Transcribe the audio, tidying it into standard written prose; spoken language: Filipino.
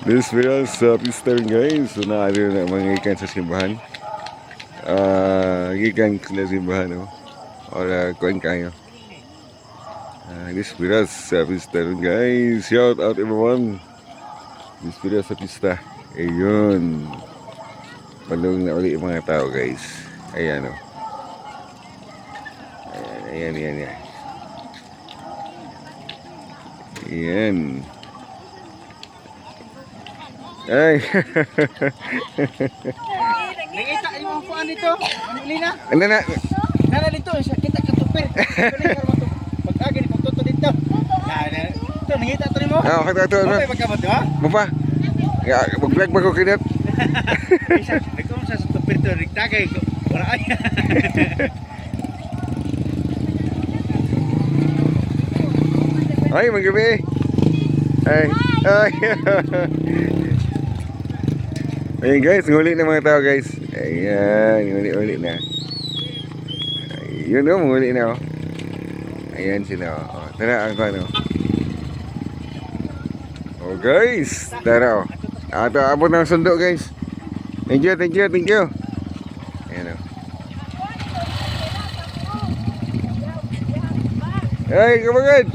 This video sa pista rin guys. So na mga ikan sa simbahan. Ikan sa simbahan no. Or kuan kayo. This video sa pista rin guys. Shout out everyone. This video sa pista. Ayun. Palong na ulit yung mga tao guys. Ayan o. Ayan. Ayan. Ay. Nakita yung mga kuan dito. Lina. Ano na? Nana dito kita katupir. Pag-agi ko tuto dito. Ito nakita to nimo. Okay to. Okay pagkamot ha? Mo pa? Mag-vlog ba ko kinat? Isa, nagkong sa tupir to rigtagay ko. Wala ay. Ay, magabi. Ay. Ayan guys, nguli na mga tao guys. Ayan, nguli na. Ayun o, nguli na o. Ayan sila o. Tara, ang ano. Oh guys, tara o. Ato, abot ng sundo guys. Thank you. Ayan o. Ay, kumagad.